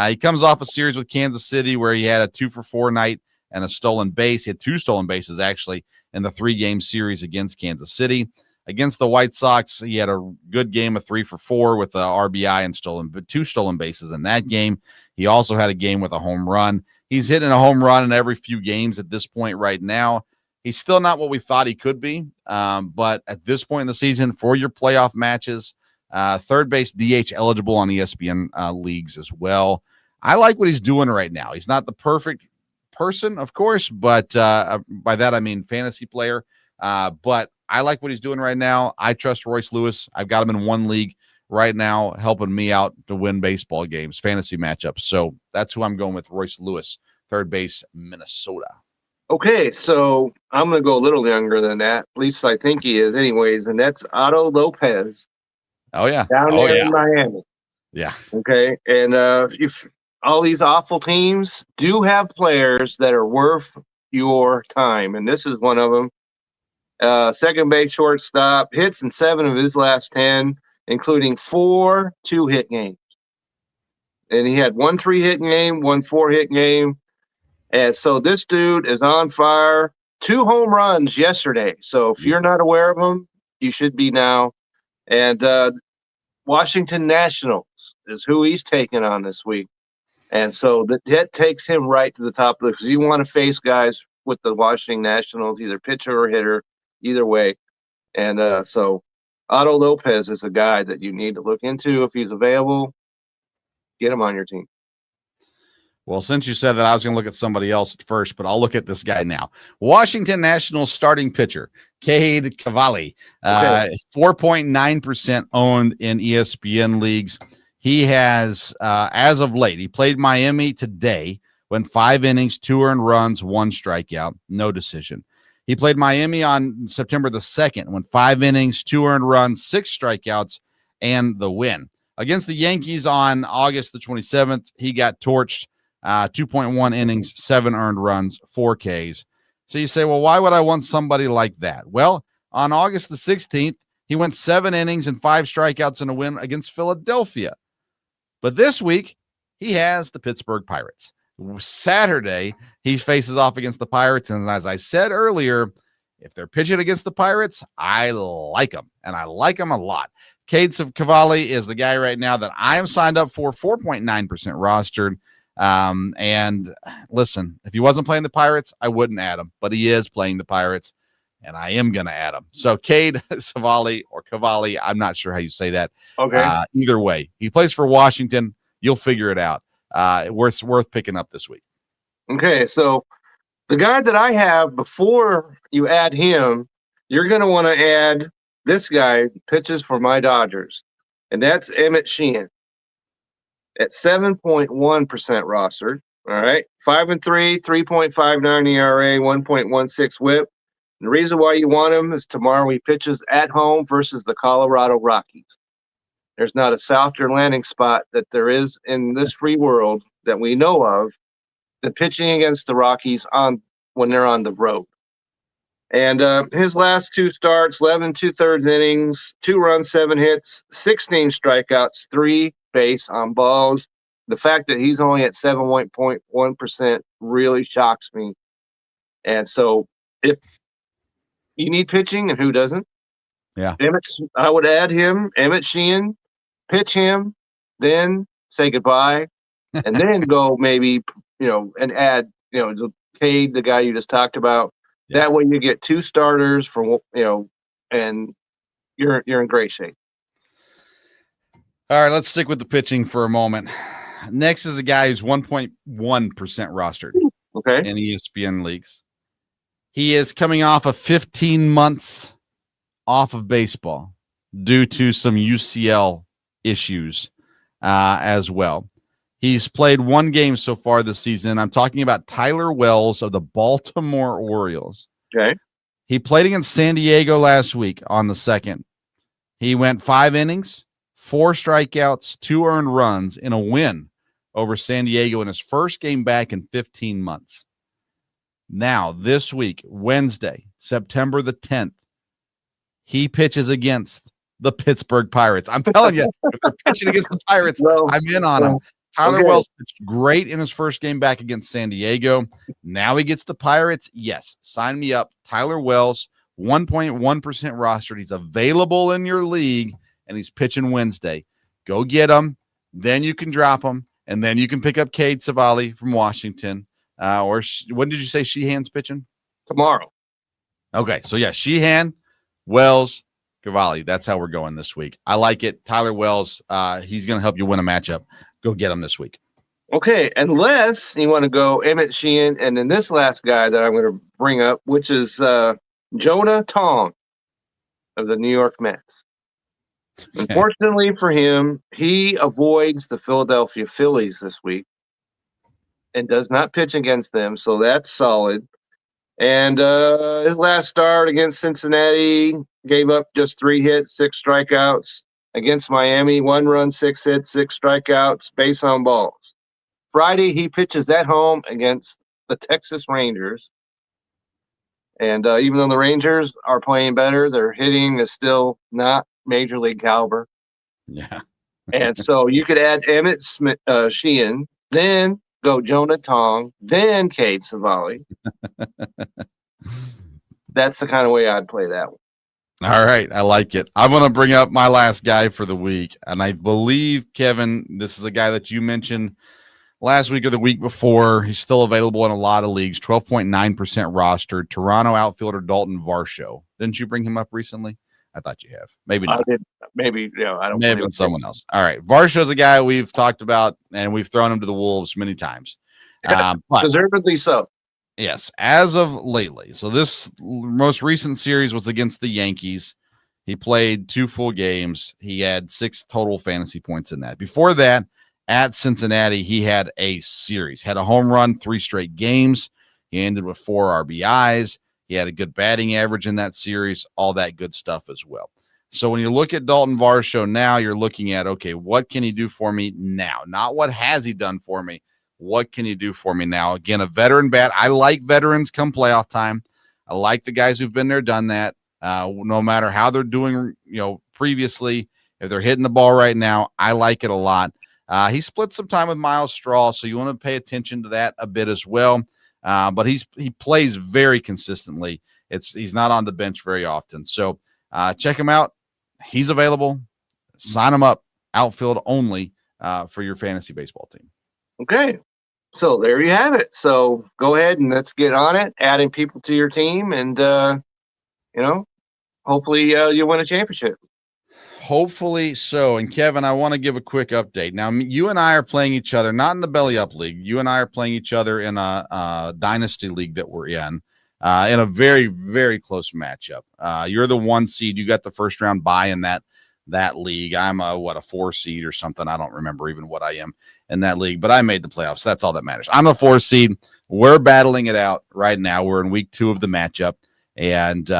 He comes off a series with Kansas City where he had a 2-for-4 night and a stolen base. He had 2 stolen bases, actually, in the 3-game series against Kansas City. Against the White Sox, he had a good game of 3-for-4 with a RBI and 2 stolen bases in that game. He also had a game with a home run. He's hitting a home run in every few games at this point right now. He's still not what we thought he could be, but at this point in the season, for your playoff matches, third base DH eligible on ESPN leagues as well. I like what he's doing right now. He's not the perfect person, of course, but by that I mean fantasy player. But I like what he's doing right now. I trust Royce Lewis. I've got him in one league right now, helping me out to win baseball games, fantasy matchups. So that's who I'm going with, Royce Lewis, third base, Minnesota. Okay, so I'm going to go a little younger than that. At least I think he is anyways, and that's Otto Lopez. Oh, yeah. Down there in Miami. Yeah. Okay, and if all these awful teams do have players that are worth your time, and this is one of them. Second base shortstop, hits in 7 of his last 10, including 4 2-hit games. And he had 1 3-hit game, 1 4-hit game. And so this dude is on fire. 2 home runs yesterday. So if you're not aware of him, you should be now. And Washington Nationals is who he's taking on this week. And so that takes him right to the top of the, because you want to face guys with the Washington Nationals, either pitcher or hitter, either way. And so Otto Lopez is a guy that you need to look into if he's available. Get him on your team. Well, since you said that, I was going to look at somebody else first, but I'll look at this guy now. Washington Nationals starting pitcher, Cade Cavalli, 4.9% owned in ESPN leagues. He has, as of late, he played Miami today, went 5 innings, 2 earned runs, 1 strikeout, no decision. He played Miami on September the 2nd, went 5 innings, 2 earned runs, 6 strikeouts, and the win. Against the Yankees on August the 27th, he got torched. 2.1 innings, 7 earned runs, 4 Ks. So you say, well, why would I want somebody like that? Well, on August the 16th, he went 7 innings and 5 strikeouts in a win against Philadelphia. But this week, he has the Pittsburgh Pirates. Saturday, he faces off against the Pirates. And as I said earlier, if they're pitching against the Pirates, I like them, and I like them a lot. Cade Cavalli is the guy right now that I am signed up for, 4.9% rostered. And listen, if he wasn't playing the Pirates, I wouldn't add him, but he is playing the Pirates, and I am going to add him. So Cade Cavalli, I'm not sure how you say that. Okay. Either way, he plays for Washington. You'll figure it out. Worth picking up this week. Okay. So the guy that I have, before you add him, you're going to want to add this guy, pitches for my Dodgers, and that's Emmett Sheehan. At 7.1% rostered. All right. 5-3, 3.59 ERA, 1.16 whip. And the reason why you want him is tomorrow he pitches at home versus the Colorado Rockies. There's not a softer landing spot that there is in this free world that we know of than pitching against the Rockies when they're on the road. And his last 2 starts, 11 2/3 innings, 2 runs, 7 hits, 16 strikeouts, 3 base on balls. The fact that he's only at 7.1% really shocks me. And so if you need pitching, and who doesn't? Yeah. I would add him, Emmett Sheehan, pitch him, then say goodbye, and then go maybe, and add, Cade, the guy you just talked about. Yeah. That way you get 2 starters from, and you're in great shape. All right, let's stick with the pitching for a moment. Next is a guy who's 1.1% rostered in ESPN leagues. He is coming off of 15 months off of baseball due to some UCL issues as well. He's played 1 game so far this season. I'm talking about Tyler Wells of the Baltimore Orioles. Okay. He played against San Diego last week on the 2nd. He went 5 innings, 4 strikeouts, 2 earned runs in a win over San Diego in his first game back in 15 months. Now, this week, Wednesday, September the 10th, he pitches against the Pittsburgh Pirates. I'm telling you, if they're pitching against the Pirates, I'm in on him. Tyler Wells pitched great in his first game back against San Diego. Now he gets the Pirates. Yes, sign me up. Tyler Wells, 1.1% rostered. He's available in your league, and he's pitching Wednesday. Go get him. Then you can drop him, and then you can pick up Cade Cavalli from Washington. When did you say Sheehan's pitching? Tomorrow. Okay, so yeah, Sheehan, Wells, Cavalli. That's how we're going this week. I like it. Tyler Wells, he's going to help you win a matchup. Go get him this week. Okay, unless you want to go Emmett Sheehan, and then this last guy that I'm going to bring up, which is Jonah Tong of the New York Mets. Okay. Unfortunately for him, he avoids the Philadelphia Phillies this week and does not pitch against them, so that's solid. And his last start against Cincinnati gave up just 3 hits, 6 strikeouts. Against Miami, 1 run, 6 hits, 6 strikeouts, base on balls. Friday, he pitches at home against the Texas Rangers. And even though the Rangers are playing better, their hitting is still not major league caliber. Yeah. And so you could add Emmett Sheehan, then go Jonah Tong, then Cade Cavalli. That's the kind of way I'd play that one. All right. I like it. I'm going to bring up my last guy for the week. And I believe, Kevin, this is a guy that you mentioned last week or the week before. He's still available in a lot of leagues, 12.9% rostered. Toronto outfielder Dalton Varsho. Didn't you bring him up recently? I thought you have. Maybe not. I did. Maybe, I don't May have been someone else. All right. Varsho's a guy we've talked about, and we've thrown him to the wolves many times. But deservedly so. yes, as of lately. So this most recent series was against the Yankees. He played 2 full games. He had 6 total fantasy points in that. Before that, at Cincinnati, he had a series, had a home run 3 straight games. He ended with 4 RBIs. He had a good batting average in that series, all that good stuff as well. So when you look at Dalton Varsho now, you're looking at, okay, what can he do for me now? Not what has he done for me. What can he do for me now? Again, a veteran bat. I like veterans come playoff time. I like the guys who've been there, done that. No matter how they're doing, previously, if they're hitting the ball right now, I like it a lot. He split some time with Miles Straw, so you want to pay attention to that a bit as well. But he plays very consistently. He's not on the bench very often. So check him out. He's available. Sign him up. Outfield only for your fantasy baseball team. Okay. So there you have it. So go ahead and let's get on it, adding people to your team, and hopefully you'll win a championship. Hopefully so. And Kevin, I want to give a quick update. Now, you and I are playing each other, not in the Belly Up League. You and I are playing each other in a dynasty league that we're in a very, very close matchup. You're the 1 seed. You got the first round bye in that league. I'm a 4 seed or something. I don't remember even what I am in that league, but I made the playoffs. That's all that matters. I'm a 4 seed. We're battling it out right now. We're in week 2 of the matchup. And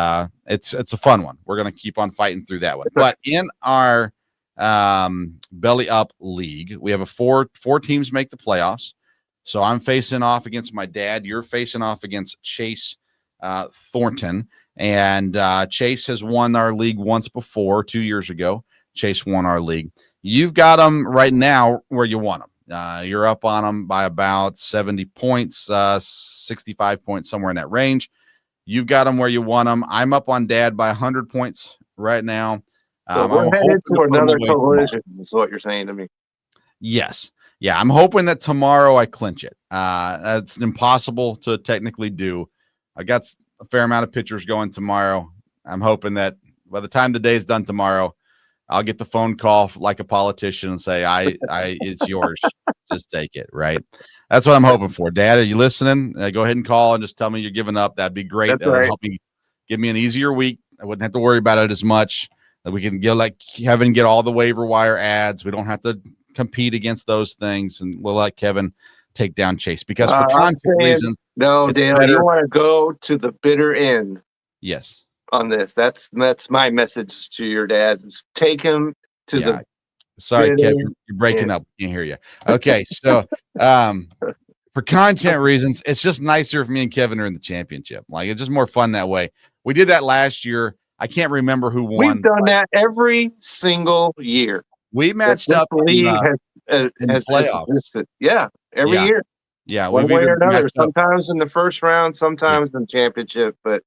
it's a fun one. We're going to keep on fighting through that one. But in our Belly Up League, we have a four teams make the playoffs. So I'm facing off against my dad. You're facing off against Chase Thornton. And Chase has won our league once before, 2 years ago. Chase won our league. You've got them right now where you want them. You're up on them by about 70 points, 65 points, somewhere in that range. You've got them where you want them. I'm up on Dad by 100 points right now. So we're headed to another collision, is what you're saying to me. Yes. Yeah, I'm hoping that tomorrow I clinch it. It's impossible to technically do. I got a fair amount of pitchers going tomorrow. I'm hoping that by the time the day is done tomorrow, I'll get the phone call like a politician and say, it's yours. Just take it, right? That's what I'm hoping for. Dad, are you listening? Go ahead and call and just tell me you're giving up. That'd be great. That would help me give me an easier week. I wouldn't have to worry about it as much. That we can get Kevin get all the waiver wire ads. We don't have to compete against those things, and we'll let Kevin take down Chase because for content reasons. No, Dale, you want to go to the bitter end. Yes. On this, that's my message to your dad. Is take him to the. Sorry, Kevin, you're breaking up. Can't hear you. Okay, so for content reasons, it's just nicer if me and Kevin are in the championship. Like it's just more fun that way. We did that last year. I can't remember who won. We've done that every single year. We matched up in the playoffs. Yeah, every year. Yeah, one way or another. Sometimes in the first round, sometimes in the championship, but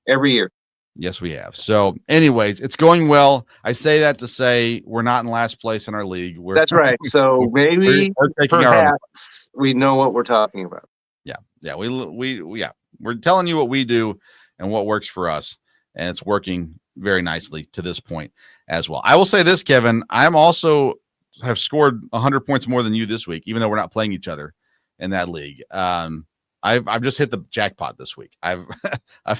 every year. Yes, we have. So, anyways, it's going well. I say that to say we're not in last place in our league. That's right. So maybe perhaps we know what we're talking about. Yeah. We're telling you what we do and what works for us, and it's working very nicely to this point as well. I will say this, Kevin. I'm also have scored 100 points more than you this week, even though we're not playing each other in that league. I've just hit the jackpot this week. I've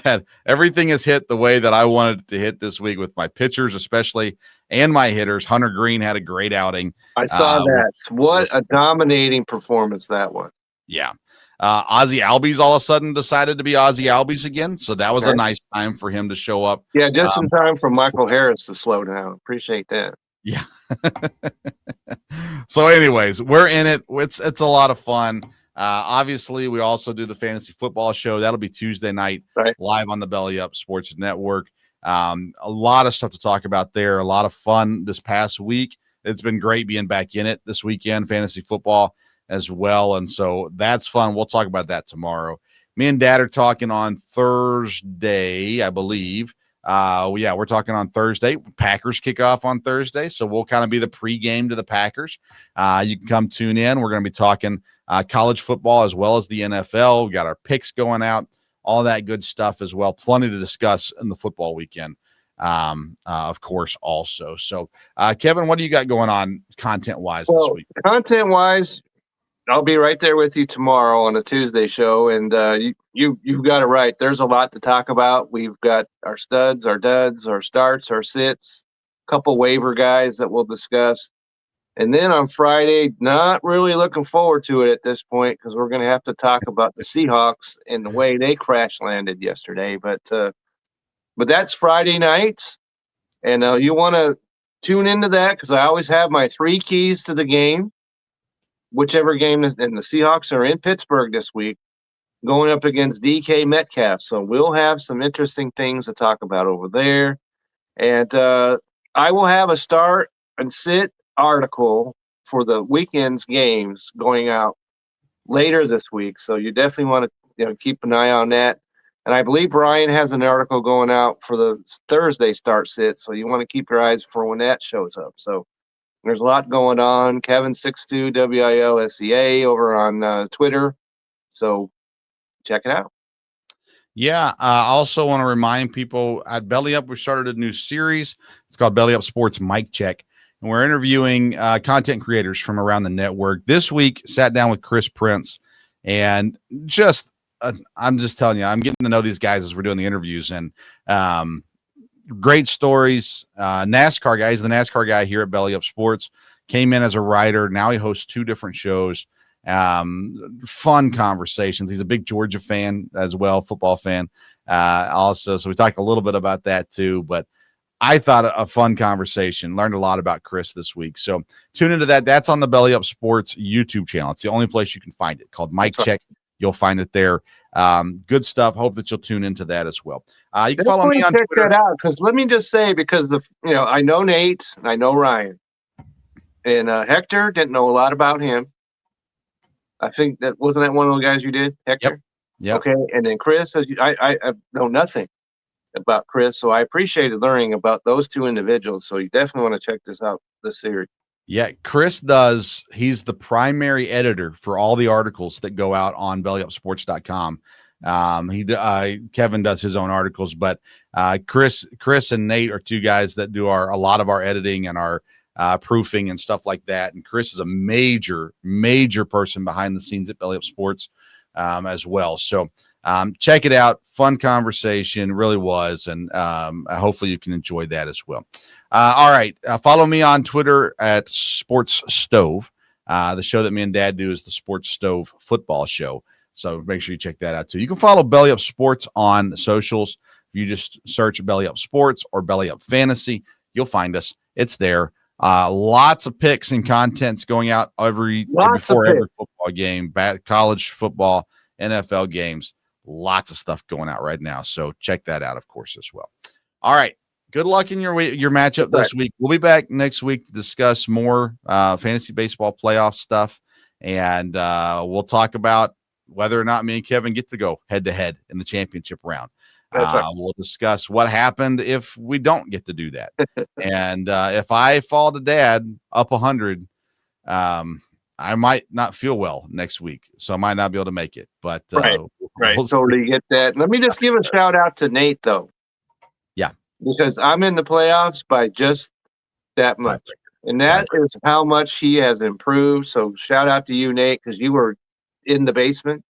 had everything has hit the way that I wanted it to hit this week with my pitchers, especially, and my hitters. Hunter Green had a great outing. I saw that. What a dominating performance that was. Yeah. Ozzie Albies all of a sudden decided to be Ozzie Albies again. So that was a nice time for him to show up. Yeah, just in time for Michael Harris to slow down. Appreciate that. Yeah. So anyways, we're in it. It's a lot of fun. Obviously, we also do the fantasy football show. That'll be Tuesday night live on the Belly Up Sports Network. A lot of stuff to talk about there. A lot of fun this past week. It's been great being back in it this weekend, fantasy football as well. And so that's fun. We'll talk about that tomorrow. Me and Dad are talking on Thursday, I believe, Yeah, we're talking on Thursday. Packers kick off on Thursday, so we'll kind of be the pregame to the Packers. You can come tune in. We're going to be talking college football as well as the NFL. We got our picks going out, all that good stuff as well. Plenty to discuss in the football weekend, of course, also. So, Kevin, what do you got going on content-wise this week? Content-wise, I'll be right there with you tomorrow on a Tuesday show, and you've got it right. There's a lot to talk about. We've got our studs, our duds, our starts, our sits, a couple waiver guys that we'll discuss. And then on Friday, not really looking forward to it at this point because we're going to have to talk about the Seahawks and the way they crash landed yesterday. But that's Friday night, and you want to tune into that because I always have my 3 keys to the game. Whichever game is, and the Seahawks are in Pittsburgh this week, going up against DK Metcalf. So we'll have some interesting things to talk about over there. And I will have a start and sit article for the weekend's games going out later this week. So you definitely want to keep an eye on that. And I believe Brian has an article going out for the Thursday start sit. So you want to keep your eyes for when that shows up. So there's a lot going on. Kevin62 WILSEA over on Twitter. So check it out. Yeah. I also want to remind people at Belly Up, we started a new series. It's called Belly Up Sports Mic Check. And we're interviewing content creators from around the network. This week, sat down with Chris Prince. And I'm just telling you, I'm getting to know these guys as we're doing the interviews. And great stories. NASCAR guy. He's the NASCAR guy here at Belly Up Sports. Came in as a writer. Now he hosts 2 different shows. Fun conversations. He's a big Georgia fan as well, football fan also. So we talked a little bit about that too. But I thought a fun conversation. Learned a lot about Chris this week. So tune into that. That's on the Belly Up Sports YouTube channel. It's the only place you can find it, called Mic Check. You'll find it there. Good stuff. Hope that you'll tune into that as well. You can follow me on check Twitter. that out because let me just say, because I know Nate and I know Ryan, and Hector didn't know a lot about him. I think that wasn't one of the guys you did, Hector. Yep. Okay, and then Chris, I know nothing about Chris, so I appreciated learning about those 2 individuals. So you definitely want to check this out, this series. Yeah, he's the primary editor for all the articles that go out on bellyupsports.com. Kevin does his own articles, but Chris and Nate are 2 guys that do a lot of our editing and our proofing and stuff like that. And Chris is a major person behind the scenes at Belly Up Sports as well. So check it out. Fun conversation, really was. And hopefully you can enjoy that as well. All right. Follow me on Twitter at Sports Stove. The show that me and Dad do is the Sports Stove football show. So make sure you check that out too. You can follow Belly Up Sports on socials. If you just search Belly Up Sports or Belly Up Fantasy, you'll find us. It's there. Lots of picks and contents going out before every football game, college football, NFL games. Lots of stuff going out right now. So check that out, of course, as well. All right. Good luck in your matchup this week. We'll be back next week to discuss more fantasy baseball playoff stuff. And we'll talk about whether or not me and Kevin get to go head-to-head in the championship round. We'll discuss what happened if we don't get to do that. And if I fall to Dad up 100, I might not feel well next week. So I might not be able to make it. But right. We'll Totally get that. Let me just give a shout-out to Nate, though. Yeah. Because I'm in the playoffs by just that much. And that is how much he has improved. So shout out to you, Nate, because you were in the basement.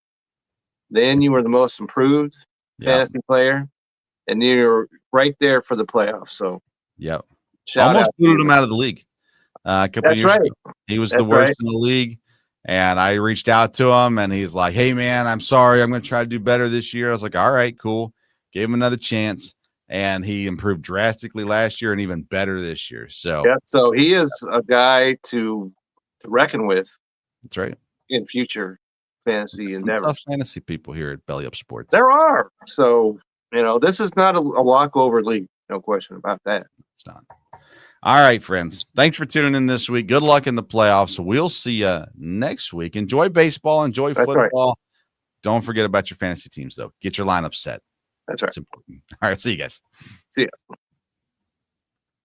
Then you were the most improved fantasy player. And you're right there for the playoffs. So almost booted him out of the league a couple years ago. He was the worst in the league. And I reached out to him and he's like, "Hey man, I'm sorry. I'm going to try to do better this year." I was like, "All right, cool." Gave him another chance. And he improved drastically last year and even better this year. So, so he is a guy to reckon with. That's right. In future fantasy endeavors. Tough fantasy people here at Belly Up Sports. There are. So, this is not a walkover league. No question about that. It's not. All right, friends. Thanks for tuning in this week. Good luck in the playoffs. We'll see you next week. Enjoy baseball. Enjoy football. Don't forget about your fantasy teams, though. Get your lineup set. That's right. It's important. All right. See you guys. See ya.